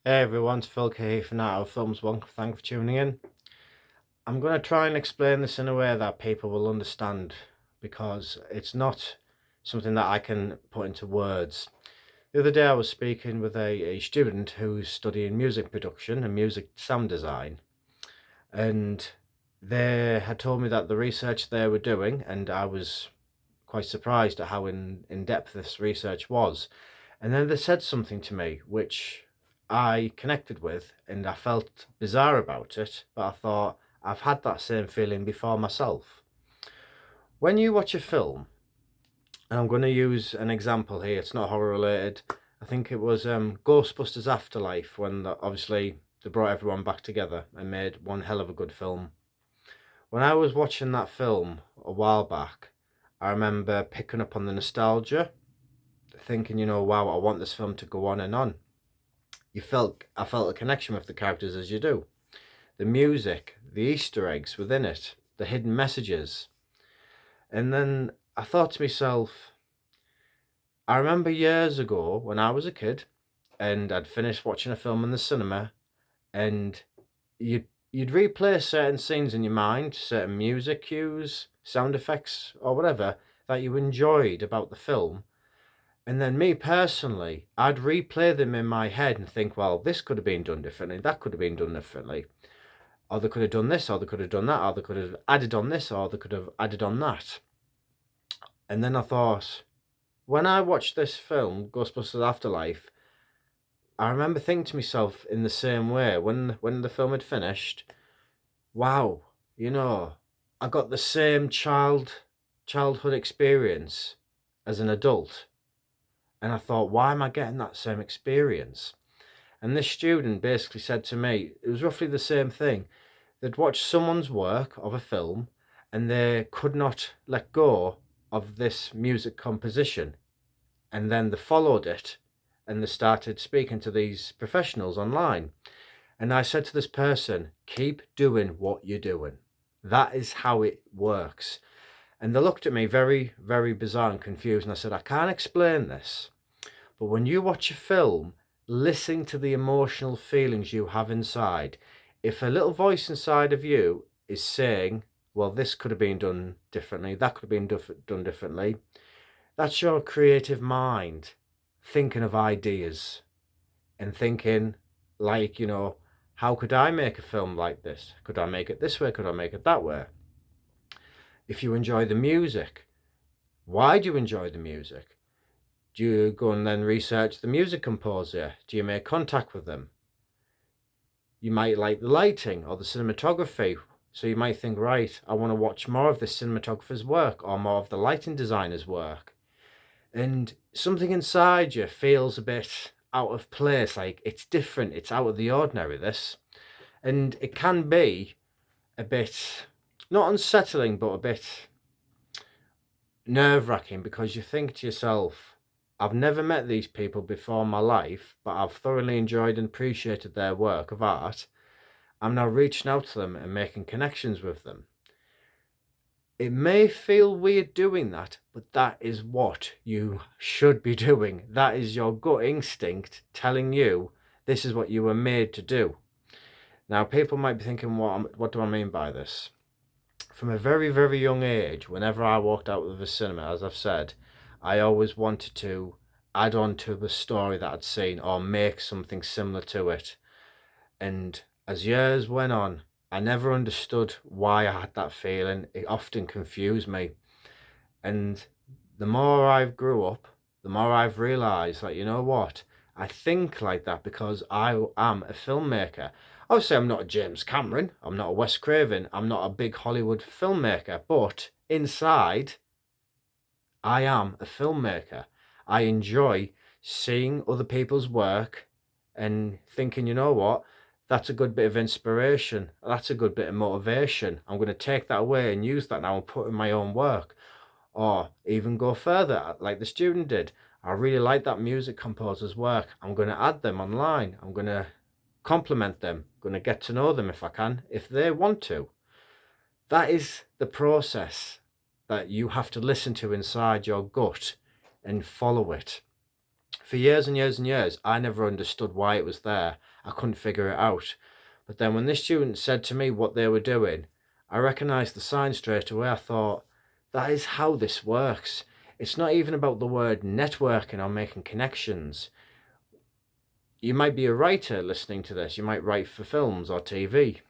Hey everyone, it's Phil Cahey from Out of Films One. Thanks for tuning in. I'm going to try and explain this in a way that people will understand because it's not something that I can put into words. The other day I was speaking with a student who's studying music production and music sound design, and they had told me that the research they were doing, and I was quite surprised at how in depth this research was. And then they said something to me which I connected with, and I felt bizarre about it, but I thought I've had that same feeling before myself. When you watch a film, and I'm going to use an example here, it's not horror related. I think it was Ghostbusters Afterlife when obviously they brought everyone back together and made one hell of a good film. When I was watching that film a while back, I remember picking up on the nostalgia, thinking, wow, I want this film to go on and on. I felt a connection with the characters as you do. The music, the Easter eggs within it, the hidden messages. And then I thought to myself, I remember years ago when I was a kid and I'd finished watching a film in the cinema, and you'd replay certain scenes in your mind, certain music cues, sound effects, or whatever that you enjoyed about the film. And then me personally, I'd replay them in my head and think, well, this could have been done differently, that could have been done differently. Or they could have done this, or they could have done that, or they could have added on this, or they could have added on that. And then I thought, when I watched this film, Ghostbusters Afterlife, I remember thinking to myself in the same way when the film had finished, wow, I got the same childhood experience as an adult. And I thought, why am I getting that same experience? And this student basically said to me, it was roughly the same thing. They'd watched someone's work of a film and they could not let go of this music composition. And then they followed it and they started speaking to these professionals online. And I said to this person, keep doing what you're doing. That is how it works. And they looked at me very, very bizarre and confused. And I said, I can't explain this. But when you watch a film, listen to the emotional feelings you have inside. If a little voice inside of you is saying, well, this could have been done differently, that could have been done differently, that's your creative mind thinking of ideas and thinking, like, how could I make a film like this? Could I make it this way? Could I make it that way? If you enjoy the music, why do you enjoy the music? Do you go and then research the music composer? Do you make contact with them? You might like the lighting or the cinematography. So you might think, right, I want to watch more of the cinematographer's work or more of the lighting designer's work. And something inside you feels a bit out of place, like it's different, it's out of the ordinary, this. And it can be a bit, not unsettling, but a bit nerve-wracking because you think to yourself, I've never met these people before in my life, but I've thoroughly enjoyed and appreciated their work of art. I'm now reaching out to them and making connections with them. It may feel weird doing that, but that is what you should be doing. That is your gut instinct telling you this is what you were made to do. Now, people might be thinking, what do I mean by this? From a very, very young age, whenever I walked out of the cinema, as I've said, I always wanted to add on to the story that I'd seen or make something similar to it. And as years went on, I never understood why I had that feeling. It often confused me. And the more I've grew up, the more I've realised that, you know what? I think like that because I am a filmmaker. Obviously, I'm not a James Cameron, I'm not a Wes Craven, I'm not a big Hollywood filmmaker, but inside, I am a filmmaker. I enjoy seeing other people's work and thinking, you know what? That's a good bit of inspiration. That's a good bit of motivation. I'm going to take that away and use that now and put in my own work. Or even go further, like the student did. I really like that music composer's work. I'm going to add them online. I'm going to compliment them. I'm going to get to know them if I can, if they want to. That is the process that you have to listen to inside your gut and follow it. For years and years and years, I never understood why it was there. I couldn't figure it out. But then when this student said to me what they were doing, I recognised the sign straight away. I thought, that is how this works. It's not even about the word networking or making connections. You might be a writer listening to this. You might write for films or TV.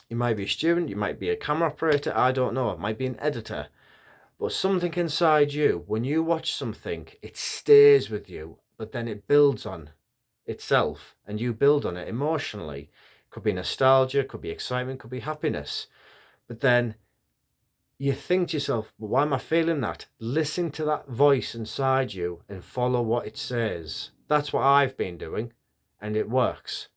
You might be a student. You might be a camera operator. I don't know. It might be an editor. But something inside you, when you watch something, it stays with you, but then it builds on itself and you build on it emotionally. Could be nostalgia, could be excitement, could be happiness. But then you think to yourself, well, why am I feeling that? Listen to that voice inside you and follow what it says. That's what I've been doing, and it works,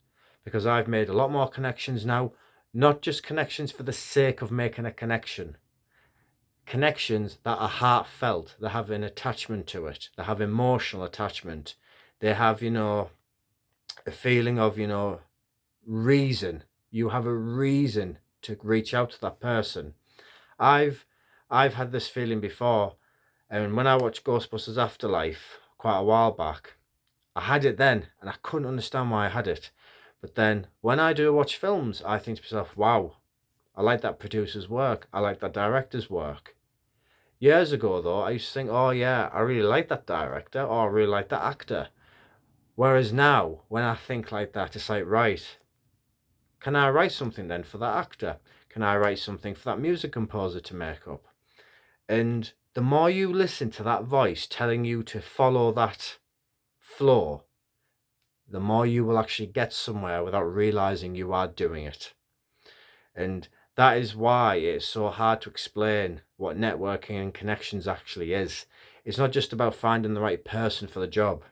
because I've made a lot more connections now, not just connections for the sake of making a connection. Connections that are heartfelt, they have an attachment to it, they have emotional attachment, they have, a feeling of, reason. You have a reason to reach out to that person. I've had this feeling before, and when I watched Ghostbusters Afterlife quite a while back, I had it then, and I couldn't understand why I had it. But then when I do watch films, I think to myself, wow, I like that producer's work, I like that director's work. Years ago, though, I used to think, oh yeah, I really like that director, or I really like that actor. Whereas now, when I think like that, it's like, right, can I write something then for that actor? Can I write something for that music composer to make up? And the more you listen to that voice telling you to follow that flow, the more you will actually get somewhere without realizing you are doing it. And that is why it's so hard to explain what networking and connections actually is. It's not just about finding the right person for the job.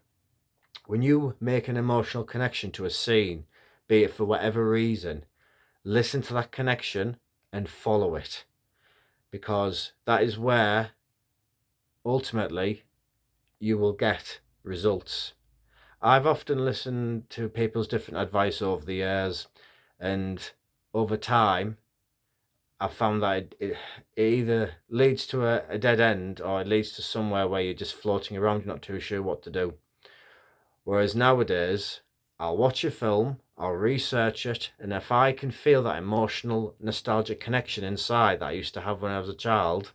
When you make an emotional connection to a scene, be it for whatever reason, listen to that connection and follow it, because that is where ultimately you will get results. I've often listened to people's different advice over the years, and over time I've found that it either leads to a dead end, or it leads to somewhere where you're just floating around, you're not too sure what to do. Whereas nowadays, I'll watch a film, I'll research it, and if I can feel that emotional, nostalgic connection inside that I used to have when I was a child,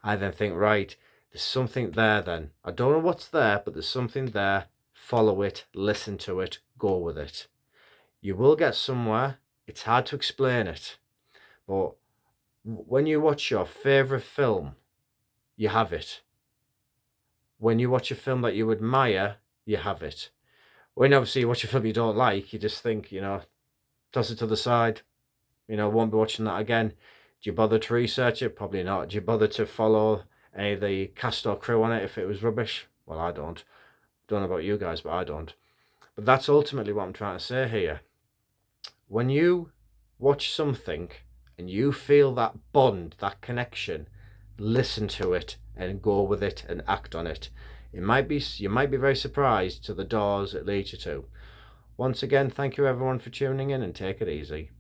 I then think, right, there's something there then. I don't know what's there, but there's something there. Follow it, listen to it, go with it. You will get somewhere. It's hard to explain it, but when you watch your favourite film, you have it. When you watch a film that you admire, you have it. When obviously you watch a film you don't like, you just think, toss it to the side, won't be watching that again. Do you bother to research it? Probably not. Do you bother to follow any of the cast or crew on it if it was rubbish? Well, I don't. Don't know about you guys, but I don't. But that's ultimately what I'm trying to say here. When you watch something and you feel that bond, that connection, listen to it and go with it and act on it. You might be very surprised to the doors it leads you to. Once again, thank you everyone for tuning in, and take it easy.